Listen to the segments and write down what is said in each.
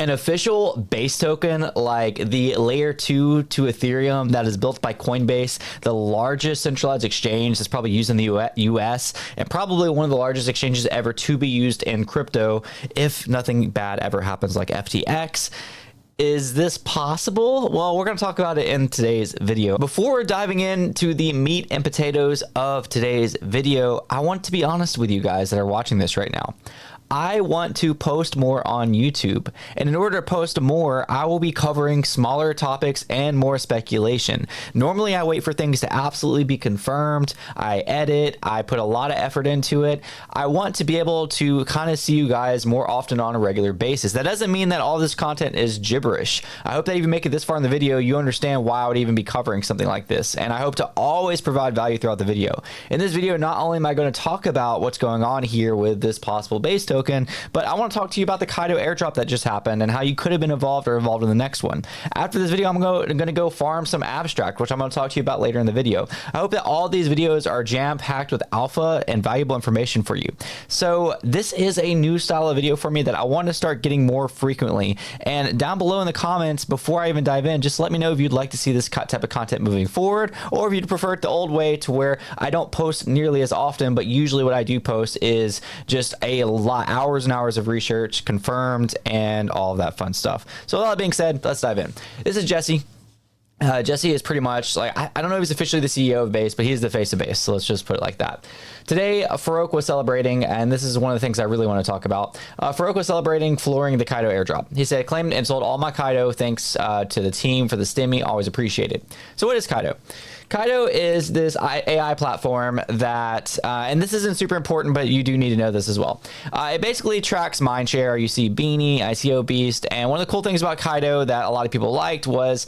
An official base token like the layer 2 to Ethereum that is built by Coinbase, the largest centralized exchange that's probably used in the US, and probably one of the largest exchanges ever to be used in crypto if nothing bad ever happens like FTX. Is this possible? Well, we're going to talk about it in today's video. Before diving into the meat and potatoes of today's video, I want to be honest with you guys that are watching this right now. I want to post more on YouTube, and in order to post more, I will be covering smaller topics and more speculation. Normally, I wait for things to absolutely be confirmed. I edit, I put a lot of effort into it. I want to be able to kind of see you guys more often on a regular basis. That doesn't mean that all this content is gibberish. I hope that if you make it this far in the video, you understand why I would even be covering something like this, and I hope to always provide value throughout the video. In this video, not only am I going to talk about what's going on here with this possible base token, but I want to talk to you about the Kaito airdrop that just happened and how you could have been involved or involved in the next one. After this video, I'm going to go farm some abstract, which I'm going to talk to you about later in the video. I hope that all these videos are jam-packed with alpha and valuable information for you. So this is a new style of video for me that I want to start getting more frequently. And down below in the comments, before I even dive in, just let me know if you'd like to see this type of content moving forward, or if you'd prefer it the old way to where I don't post nearly as often, but usually what I do post is just a lot, hours and hours of research, confirmed, and all of that fun stuff. So with all that being said, let's dive in. This is Jesse. Jesse is pretty much like, I don't know if he's officially the CEO of Base, but he's the face of Base. So let's just put it like that. Today, Farouk was celebrating, and this is one of the things I really want to talk about. Farouk was celebrating flooring the Kaito airdrop. He said, claimed and sold all my Kaito. Thanks to the team for the stimmy. Always appreciated. So what is Kaito? Kaito is this AI platform that, and this isn't super important, but you do need to know this as well. It basically tracks mindshare. You see Beanie, ICO Beast, and one of the cool things about Kaito that a lot of people liked was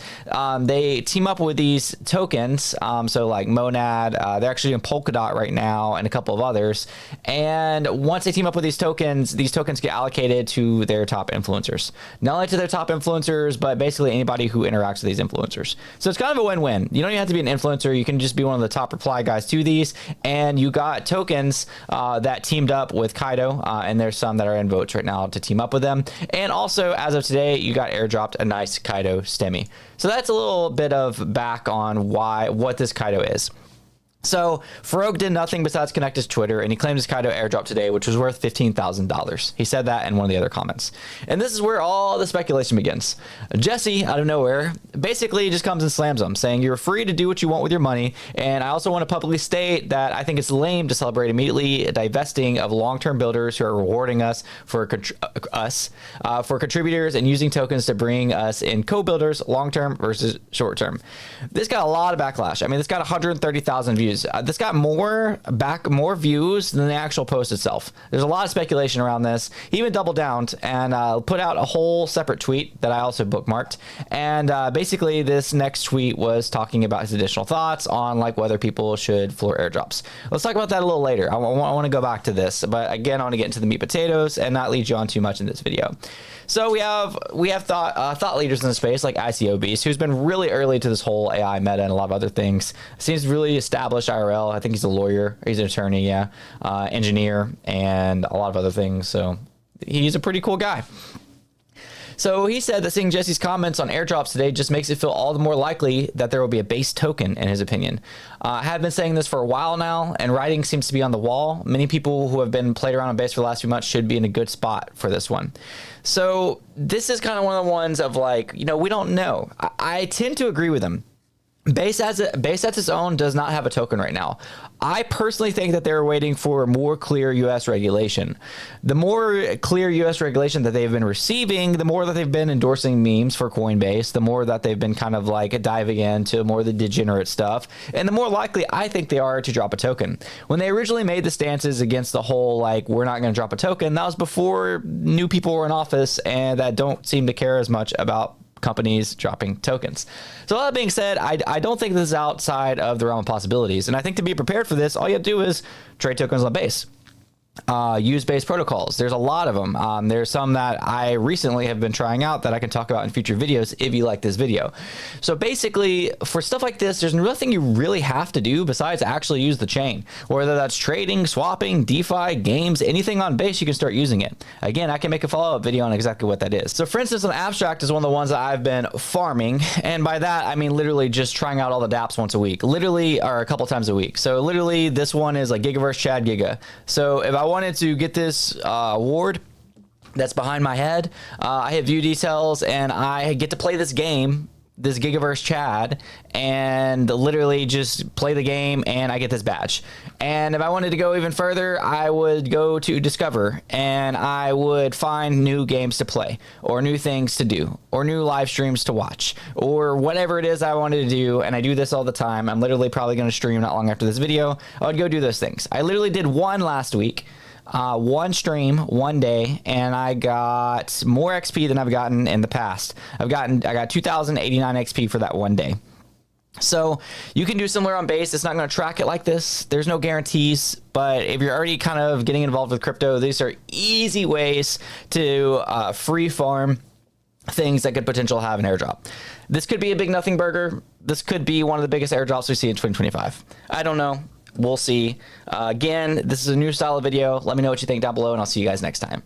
they team up with these tokens. So like Monad, they're actually in Polkadot right now, and a couple of others. And once they team up with these tokens get allocated to their top influencers. Not only to their top influencers, but basically anybody who interacts with these influencers. So it's kind of a win-win. You don't even have to be an influencer. You can just be one of the top reply guys to these, and you got tokens that teamed up with Kaito, and there's some that are in votes right now to team up with them. And also, as of today, you got airdropped a nice Kaito stemmy. So that's a little bit of back on what this Kaito is. So Farouk did nothing besides connect his Twitter, and he claimed his Kaito airdrop today, which was worth $15,000. He said that in one of the other comments. And this is where all the speculation begins. Jesse, out of nowhere, basically just comes and slams him, saying you're free to do what you want with your money. And I also want to publicly state that I think it's lame to celebrate immediately divesting of long-term builders who are rewarding us for contributors and using tokens to bring us in co-builders long-term versus short-term. This got a lot of backlash. I mean, this got 130,000 views. This got more views than the actual post itself. There's a lot of speculation around this. He even doubled down and put out a whole separate tweet that I also bookmarked. And basically, this next tweet was talking about his additional thoughts on like whether people should floor airdrops. Let's talk about that a little later. I want to go back to this, but again, I want to get into the meat potatoes and not lead you on too much in this video. So we have thought leaders in the space like ICO Beast, who's been really early to this whole AI meta and a lot of other things. Seems really established IRL. I think he's a lawyer, he's an attorney, engineer, and a lot of other things. So he's a pretty cool guy. So he said that seeing Jesse's comments on airdrops today just makes it feel all the more likely that there will be a base token, in his opinion. I have been saying this for a while now, and writing seems to be on the wall. Many people who have been played around on base for the last few months should be in a good spot for this one. So this is kind of one of the ones of like, we don't know. I tend to agree with him. Base as its own does not have a token right now. I personally think that they're waiting for more clear U.S. regulation. The more clear U.S. regulation that they've been receiving, the more that they've been endorsing memes for Coinbase, the more that they've been kind of like diving into more of the degenerate stuff, and the more likely I think they are to drop a token. When they originally made the stances against the whole like we're not going to drop a token, that was before new people were in office and that don't seem to care as much about companies dropping tokens. So all that being said, I don't think this is outside of the realm of possibilities. And I think to be prepared for this, all you have to do is trade tokens on base. use-based protocols. There's a lot of them. There's some that I recently have been trying out that I can talk about in future videos if you like this video. So basically, for stuff like this, there's nothing you really have to do besides actually use the chain. Whether that's trading, swapping, DeFi, games, anything on Base, you can start using it. Again, I can make a follow-up video on exactly what that is. So for instance, an abstract is one of the ones that I've been farming. And by that, I mean literally just trying out all the dApps once a week. Literally, or a couple times a week. So literally, this one is like Gigaverse Chad Giga. So if I wanted to get this award that's behind my head, I hit view details and I get to play this game, this Gigaverse Chad, and literally just play the game and I get this badge. And if I wanted to go even further, I would go to Discover and I would find new games to play or new things to do or new live streams to watch or whatever it is I wanted to do. And I do this all the time. I'm literally probably going to stream not long after this video. I would go do those things. I literally did one last week. One stream, one day, and I got more XP than I've gotten in the past. I got 2,089 XP for that one day. So you can do similar on Base. It's not going to track it like this. There's no guarantees, but if you're already kind of getting involved with crypto, these are easy ways to free farm things that could potentially have an airdrop. This could be a big nothing burger. This could be one of the biggest airdrops we see in 2025. I don't know. We'll see. Again, this is a new style of video. Let me know what you think down below, and I'll see you guys next time.